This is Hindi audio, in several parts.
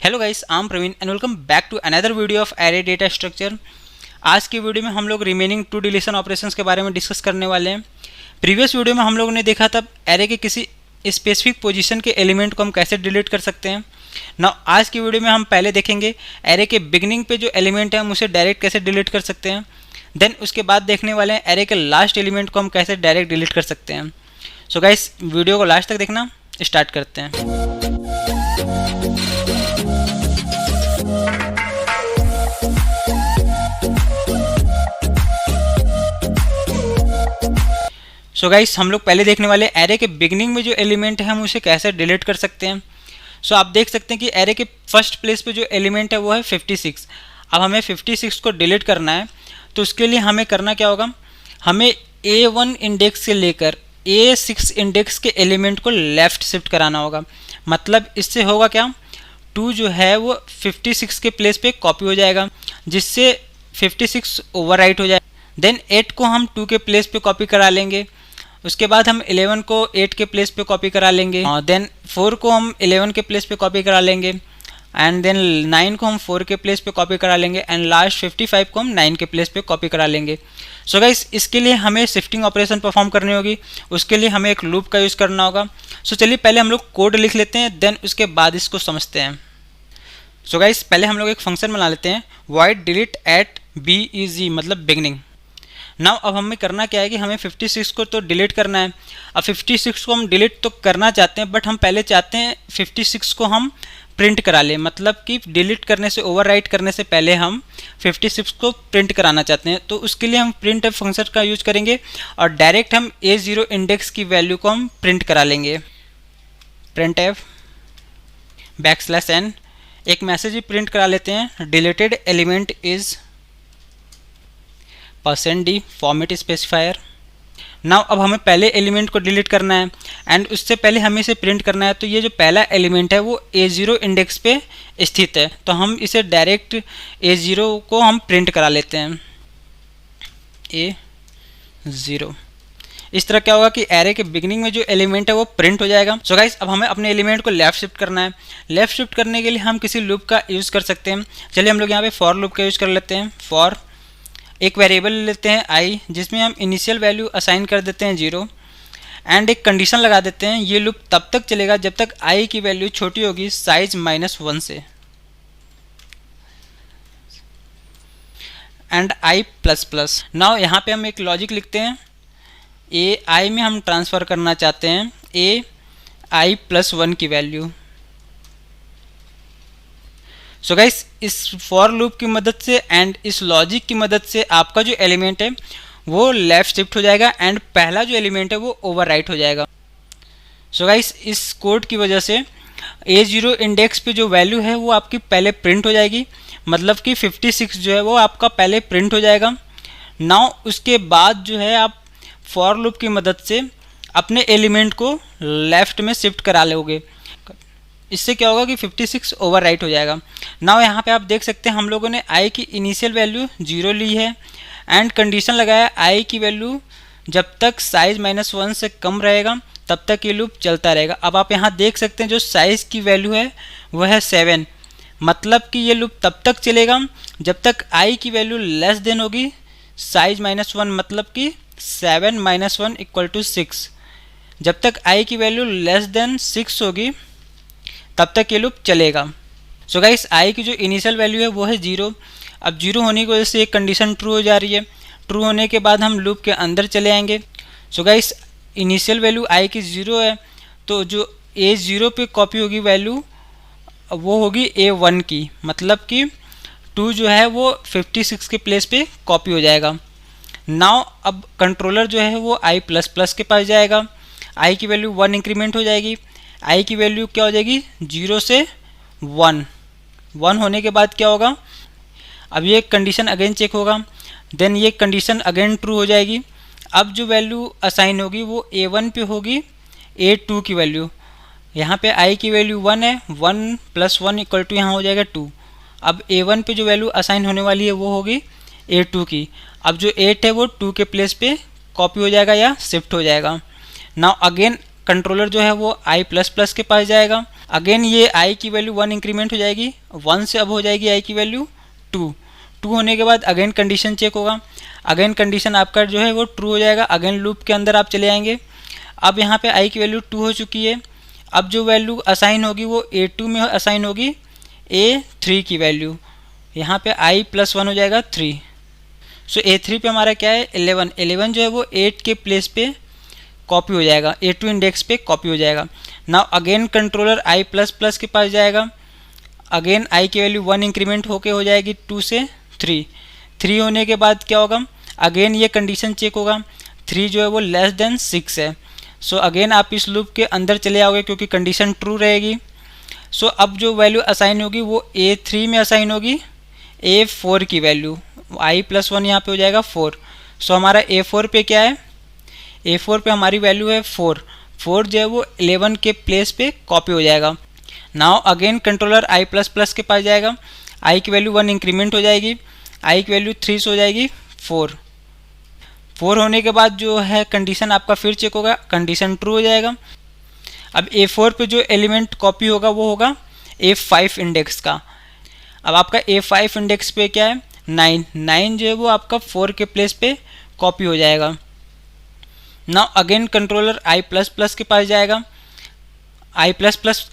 Hello guys, I am Praveen and welcome back to another video of array data structure. आज की वीडियो में हम लोग रिमेनिंग 2 डिलीशन ऑपरेशंस के बारे में डिस्कस करने वाले हैं। प्रीवियस वीडियो में हम लोगों ने देखा था एरे के किसी स्पेसिफिक पोजीशन के एलिमेंट को हम कैसे डिलीट कर सकते हैं। नाउ आज की वीडियो में हम पहले देखेंगे एरे के बिगिनिंग पे जो एलिमेंट है हम उसे डायरेक्ट कैसे डिलीट कर सकते हैं। देन उसके बाद देखने वाले हैं एरे के लास्ट एलिमेंट को हम कैसे डायरेक्ट डिलीट कर सकते हैं। सो गाइस, वीडियो को लास्ट तक देखना। स्टार्ट करते हैं। सो गाइस, हम लोग पहले देखने वाले एरे के बिगिनिंग में जो एलिमेंट है हम उसे कैसे डिलीट कर सकते हैं। सो आप देख सकते हैं कि एरे के फर्स्ट प्लेस पे जो एलिमेंट है वो है 56। अब हमें 56 को डिलीट करना है, तो उसके लिए हमें करना क्या होगा, हमें A1 इंडेक्स से लेकर A6 इंडेक्स के एलिमेंट को लेफ़्ट शिफ्ट कराना होगा। मतलब इससे होगा क्या, 2 जो है वो 56 के प्लेस पे कॉपी हो जाएगा, जिससे 56 ओवरराइट हो जाएगा। देन 8 को हम 2 के प्लेस पे कॉपी करा लेंगे। उसके बाद हम 11 को 8 के प्लेस पे कॉपी करा लेंगे। देन 4 को हम 11 के प्लेस पे कॉपी करा लेंगे। एंड देन 9 को हम 4 के प्लेस पे कॉपी करा लेंगे। एंड लास्ट 55 को हम 9 के प्लेस पे कॉपी करा लेंगे। सो गाइस, इसके लिए हमें शिफ्टिंग ऑपरेशन परफॉर्म करनी होगी। उसके लिए हमें एक लूप का यूज़ करना होगा। सो चलिए पहले हम लोग कोड लिख लेते हैं, देन उसके बाद इसको समझते हैं। सो गाइस, पहले हम लोग एक फंक्शन बना लेते हैं, void delete at beg, मतलब बिगनिंग। नाउ अब हमें करना क्या है कि हमें 56 को तो डिलीट करना है। अब 56 को हम डिलीट तो करना चाहते हैं, बट हम पहले चाहते हैं 56 को हम प्रिंट करा लें। मतलब कि डिलीट करने से, ओवरराइट करने से पहले हम 56 को प्रिंट कराना चाहते हैं। तो उसके लिए हम प्रिंट एफ फंक्शन का यूज करेंगे और डायरेक्ट हम A0 इंडेक्स की वैल्यू को हम प्रिंट करा लेंगे। प्रिंट एफ \n, एक मैसेज भी प्रिंट करा लेते हैं, deleted element is %d format specifier. Now अब हमें पहले एलिमेंट को डिलीट करना है एंड उससे पहले हमें इसे प्रिंट करना है। तो ये जो पहला एलिमेंट है वो A0 इंडेक्स पे स्थित है, तो हम इसे डायरेक्ट A0 को हम प्रिंट करा लेते हैं, A0। इस तरह क्या होगा कि एरे के बिगिनिंग में जो एलिमेंट है वो प्रिंट हो जाएगा। सो गाइस, अब हमें अपने एलिमेंट को लेफ्ट शिफ्ट करना है। लेफ्ट शिफ्ट करने के लिए हम किसी लूप का यूज़ कर सकते हैं। चलिए हम लोग यहाँ पे फॉर लूप का यूज़ कर लेते हैं। फॉर एक वेरिएबल लेते हैं i, जिसमें हम इनिशियल वैल्यू असाइन कर देते हैं 0 एंड एक कंडीशन लगा देते हैं। ये लूप तब तक चलेगा जब तक i की वैल्यू छोटी होगी साइज -1 से। And i++। नाउ यहाँ पे हम एक लॉजिक लिखते हैं, i में हम ट्रांसफ़र करना चाहते हैं i+1 की वैल्यू। सो गाइस, इस फॉर लूप की मदद से एंड इस लॉजिक की मदद से आपका जो एलिमेंट है वो लेफ्ट शिफ्ट हो जाएगा एंड पहला जो एलिमेंट है वो ओवरराइट हो जाएगा। सो गाइस, इस कोड की वजह से A0 इंडेक्स पे जो वैल्यू है वो आपकी पहले प्रिंट हो जाएगी। मतलब कि 56 जो है वो आपका पहले प्रिंट हो जाएगा। नाउ उसके बाद जो है आप फॉर लूप की मदद से अपने एलिमेंट को लेफ्ट में शिफ्ट करा लोगे। इससे क्या होगा कि 56 ओवरराइट हो जाएगा। नाउ यहाँ पे आप देख सकते हैं हम लोगों ने i की इनिशियल वैल्यू 0 ली है एंड कंडीशन लगाया i की वैल्यू जब तक साइज -1 से कम रहेगा तब तक ये लूप चलता रहेगा। अब आप यहाँ देख सकते हैं जो साइज़ की वैल्यू है वो है 7। मतलब कि ये लूप तब तक चलेगा जब तक i की वैल्यू लेस देन होगी साइज -1, मतलब कि 7 - 1 = 6। जब तक i की वैल्यू लेस देन 6 होगी तब तक ये लूप चलेगा। सो गाइस, i की जो इनिशियल वैल्यू है वो है 0। अब 0 होने की वजह से एक कंडीशन ट्रू हो जा रही है। ट्रू होने के बाद हम लूप के अंदर चले आएंगे। So guys, initial value i की 0 है, तो जो A0 पे कॉपी होगी वैल्यू वो होगी A1 की। मतलब कि 2 जो है वो 56 के प्लेस पे कॉपी हो जाएगा। नाउ अब कंट्रोलर जो है वो i++ के पास जाएगा। i की वैल्यू 1 इंक्रीमेंट हो जाएगी। i की वैल्यू क्या हो जाएगी, 0 से 1 होने के बाद क्या होगा, अब ये कंडीशन अगेन चेक होगा। देन ये कंडीशन अगेन ट्रू हो जाएगी। अब जो वैल्यू असाइन होगी वो A1 पे होगी A2 की वैल्यू। यहाँ पे i की वैल्यू 1 है, 1 + 1 = यहाँ हो जाएगा 2। अब A1 पे जो वैल्यू असाइन होने वाली है वो होगी A2 की। अब जो 8 है वो 2 के प्लेस पे कॉपी हो जाएगा या शिफ्ट हो जाएगा। नाउ अगेन कंट्रोलर जो है वो i++ के पास जाएगा अगेन ये आई की वैल्यू 1 इंक्रीमेंट हो जाएगी, 1 से अब हो जाएगी आई की वैल्यू 2, 2 होने के बाद अगेन कंडीशन चेक होगा, अगेन कंडीशन आपका जो है वो ट्रू हो जाएगा, अगेन लूप के अंदर आप चले आएंगे। अब यहाँ पे आई की वैल्यू 2 हो चुकी है, अब जो वैल्यू असाइन होगी वो A2 में असाइन होगी A3 की वैल्यू, यहाँ पे i + 1 हो जाएगा 3। सो A3 पे हमारा क्या है 11, 11 जो है वो 8 के प्लेस पे कॉपी हो जाएगा, A2 इंडेक्स पे कॉपी हो जाएगा। नाउ अगेन कंट्रोलर i++ के पास जाएगा, अगेन i की वैल्यू 1 इंक्रीमेंट होके हो जाएगी 2 से 3, 3 होने के बाद क्या होगा, अगेन ये कंडीशन चेक होगा, 3 जो है वो लेस देन 6 है। सो अगेन आप इस लूप के अंदर चले आओगे क्योंकि कंडीशन ट्रू रहेगी। सो अब जो वैल्यू असाइन होगी वो A3 में असाइन होगी A4 की वैल्यू, i + 1 यहाँ पे हो जाएगा 4। सो हमारा A4 पे क्या है, A4 पे हमारी वैल्यू है 4, 4 जो है वो 11 के प्लेस पे कॉपी हो जाएगा। नाउ अगेन कंट्रोलर i++ के पास जाएगा, i की वैल्यू 1 इंक्रीमेंट हो जाएगी, i की वैल्यू 3 से हो जाएगी 4, 4 होने के बाद जो है कंडीशन आपका फिर चेक होगा, कंडीशन ट्रू हो जाएगा। अब A4 पे जो एलिमेंट कॉपी होगा वो होगा A5 इंडेक्स का। अब आपका A5 इंडेक्स पे क्या है 9, 9 जो है वो आपका 4 के प्लेस पे कॉपी हो जाएगा। नाउ अगेन कंट्रोलर i++ के पास जाएगा, i++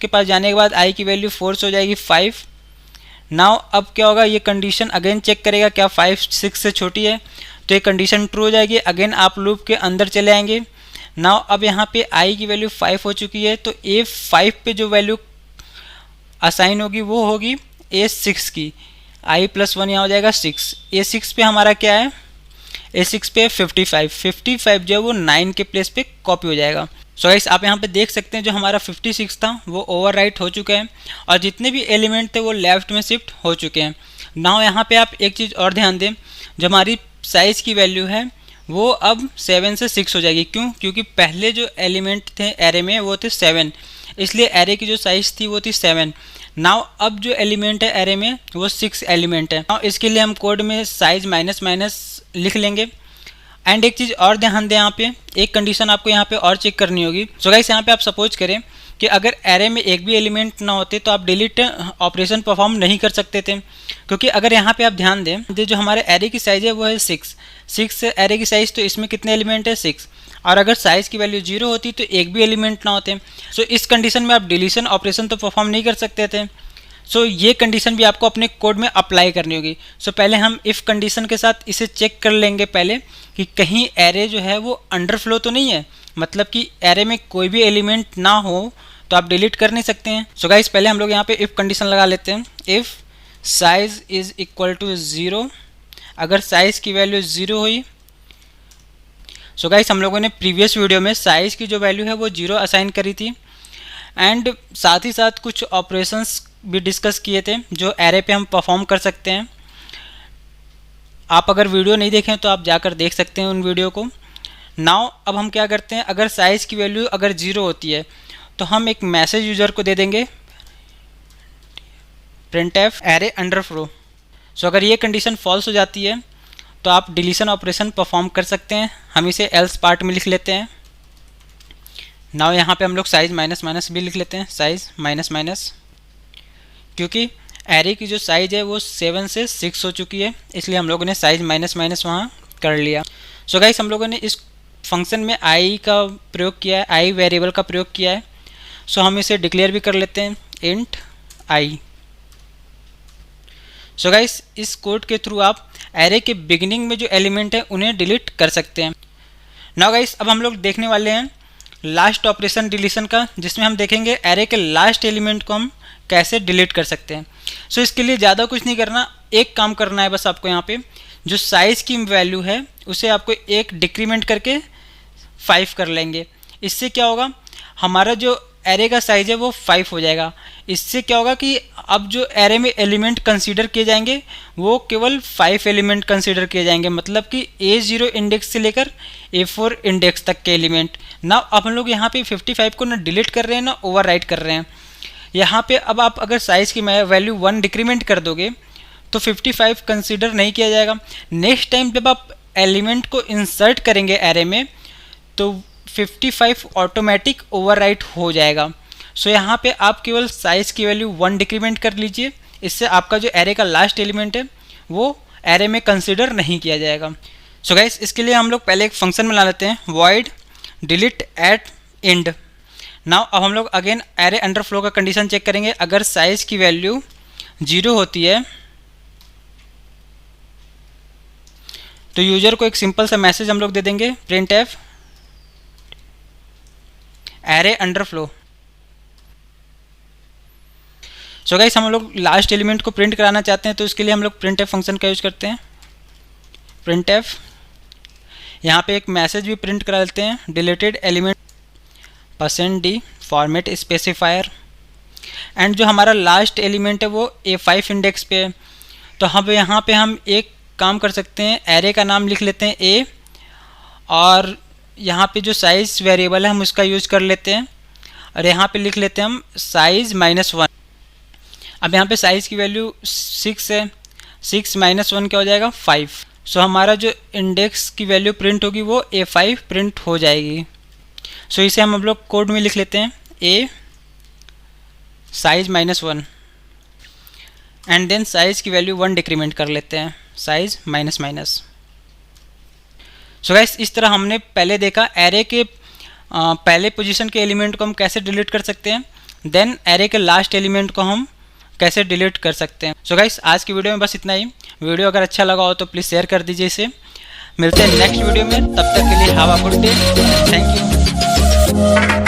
के पास जाने के बाद i की वैल्यू 4 से हो जाएगी 5। नाउ अब क्या होगा, ये कंडीशन अगेन चेक करेगा क्या 5 6 से छोटी है, तो ये कंडीशन ट्रू हो जाएगी, अगेन आप लूप के अंदर चले आएंगे। नाउ अब यहाँ पे i की वैल्यू 5 हो चुकी है, तो A5 पे जो वैल्यू असाइन होगी वो होगी A6 की, i + 1 यहाँ हो जाएगा 6, A6 पे हमारा क्या है, A6 पे 55, 55 जो है वो 9 के प्लेस पे कॉपी हो जाएगा। सो गाइस आप यहाँ पे देख सकते हैं जो हमारा 56 था वो ओवरराइट हो चुका है और जितने भी एलिमेंट थे वो लेफ्ट में शिफ्ट हो चुके हैं। नाउ यहाँ पे आप एक चीज़ और ध्यान दें, जो हमारी साइज़ की वैल्यू है वो अब 7 से 6 हो जाएगी। क्यों? क्योंकि पहले जो एलिमेंट थे एरे में वो थे 7, इसलिए एरे की जो साइज़ थी वो थी 7। नाउ अब जो एलिमेंट है एरे में वो 6 एलिमेंट है। नाउ इसके लिए हम कोड में साइज़ माइनस माइनस लिख लेंगे। एंड एक चीज़ और ध्यान दें, यहाँ पे एक कंडीशन आपको यहाँ पे और चेक करनी होगी। सो गाइस यहाँ पे आप सपोज करें कि अगर एरे में एक भी एलिमेंट ना होते तो आप डिलीट ऑपरेशन परफॉर्म नहीं कर सकते थे, क्योंकि अगर यहाँ पे आप ध्यान दें जो हमारे एरे की साइज़ है वो है 6 एरे की साइज़, तो इसमें कितने एलिमेंट है 6, और अगर साइज़ की वैल्यू 0 होती तो एक भी एलिमेंट ना होते। सो इस कंडीशन में आप डिलीशन ऑपरेशन तो परफॉर्म नहीं कर सकते थे। सो ये कंडीशन भी आपको अपने कोड में अप्लाई करनी होगी। सो पहले हम इफ़ कंडीशन के साथ इसे चेक कर लेंगे पहले कि कहीं एरे जो है वो अंडरफ्लो तो नहीं है, मतलब कि एरे में कोई भी एलिमेंट ना हो तो आप डिलीट कर नहीं सकते हैं। सो गाइस पहले हम लोग यहाँ पे इफ़ कंडीशन लगा लेते हैं, if size is equal to 0, अगर साइज़ की वैल्यू 0 हुई। सो गाइस हम लोगों ने प्रीवियस वीडियो में साइज़ की जो वैल्यू है वो 0 असाइन करी थी, एंड साथ ही साथ कुछ ऑपरेशंस भी डिस्कस किए थे जो एरे पे हम परफॉर्म कर सकते हैं। आप अगर वीडियो नहीं देखें तो आप जाकर देख सकते हैं उन वीडियो को। नाउ अब हम क्या करते हैं, अगर साइज़ की वैल्यू अगर 0 होती है तो हम एक मैसेज यूज़र को दे देंगे printf एरे अंडरफ्लो। सो अगर ये कंडीशन फॉल्स हो जाती है तो आप डिलीशन ऑपरेशन परफॉर्म कर सकते हैं। हम इसे एल्स पार्ट में लिख लेते हैं। नाउ यहाँ पे हम लोग साइज़ माइनस माइनस भी लिख लेते हैं, साइज़ माइनस माइनस, क्योंकि एरे की जो साइज़ है वो 7 से 6 हो चुकी है, इसलिए हम लोगों ने साइज़ माइनस माइनस वहाँ कर लिया। सो गाइस हम लोगों ने इस फंक्शन में आई का प्रयोग किया है, आई वेरिएबल का प्रयोग किया है। सो हम इसे डिक्लेयर भी कर लेते हैं इंट आई। सो गाइस इस कोड के थ्रू आप एरे के बिगिनिंग में जो एलिमेंट है उन्हें डिलीट कर सकते हैं। नाउ गाइस अब हम लोग देखने वाले हैं लास्ट ऑपरेशन डिलीशन का, जिसमें हम देखेंगे एरे के लास्ट एलिमेंट को हम कैसे डिलीट कर सकते हैं। सो इसके लिए ज़्यादा कुछ नहीं करना, एक काम करना है बस आपको। यहाँ पे जो साइज़ की वैल्यू है उसे आपको एक डिक्रीमेंट करके 5 कर लेंगे। इससे क्या होगा, हमारा जो एरे का साइज़ है वो 5 हो जाएगा। इससे क्या होगा कि अब जो एरे में एलिमेंट कंसीडर किए जाएंगे वो केवल 5 एलिमेंट कंसीडर किए जाएंगे, मतलब कि A0 इंडेक्स से लेकर A4 इंडेक्स तक के एलिमेंट। ना अब हम लोग यहाँ पे 55 को ना डिलीट कर रहे हैं ना ओवरराइट कर रहे हैं। यहाँ पे अब आप अगर साइज़ की वैल्यू 1 डिक्रीमेंट कर दोगे तो 55 कंसीडर नहीं किया जाएगा। नेक्स्ट टाइम जब आप एलिमेंट को इंसर्ट करेंगे एरे में तो 55 ऑटोमेटिक ओवरराइट हो जाएगा। सो यहाँ पे आप केवल साइज की वैल्यू 1 डिक्रीमेंट कर लीजिए, इससे आपका जो एरे का लास्ट एलिमेंट है वो एरे में कंसिडर नहीं किया जाएगा। सो गाइस इसके लिए हम लोग पहले एक फंक्शन बना लेते हैं, void delete at end। Now अब हम लोग अगेन एरे अंडरफ्लो का कंडीशन चेक करेंगे। अगर साइज की वैल्यू 0 होती है तो यूजर को एक सिंपल सा मैसेज हम लोग दे देंगे, printf array underflow. So guys हम लोग लास्ट एलिमेंट को प्रिंट कराना चाहते हैं तो इसके लिए हम लोग printf फंक्शन का यूज करते हैं। printf यहाँ पे एक मैसेज भी प्रिंट करा लेते हैं, deleted element %d format specifier. And जो हमारा लास्ट एलिमेंट है वो A5 इंडेक्स पे है, तो हम यहाँ पे हम एक काम कर सकते हैं, एरे का नाम लिख लेते हैं A, और यहाँ पे जो साइज़ वेरिएबल है हम उसका यूज़ कर लेते हैं, और यहाँ पे लिख लेते हैं हम साइज़ -1। अब यहाँ पे साइज़ की वैल्यू 6 है, 6 - 1 क्या हो जाएगा 5। सो हमारा जो इंडेक्स की वैल्यू प्रिंट होगी वो A5 प्रिंट हो जाएगी। सो इसे हम लोग कोड में लिख लेते हैं A size -1 and then size की वैल्यू 1 डिक्रीमेंट कर लेते हैं, साइज -। सो गाइस इस तरह हमने पहले देखा एरे के पहले पोजीशन के एलिमेंट को हम कैसे डिलीट कर सकते हैं, देन एरे के लास्ट एलिमेंट को हम कैसे डिलीट कर सकते हैं। सो गाइस आज की वीडियो में बस इतना ही। वीडियो अगर अच्छा लगा हो तो प्लीज़ शेयर कर दीजिए इसे। मिलते हैं नेक्स्ट वीडियो में, तब तक के लिए have a good day, thank you.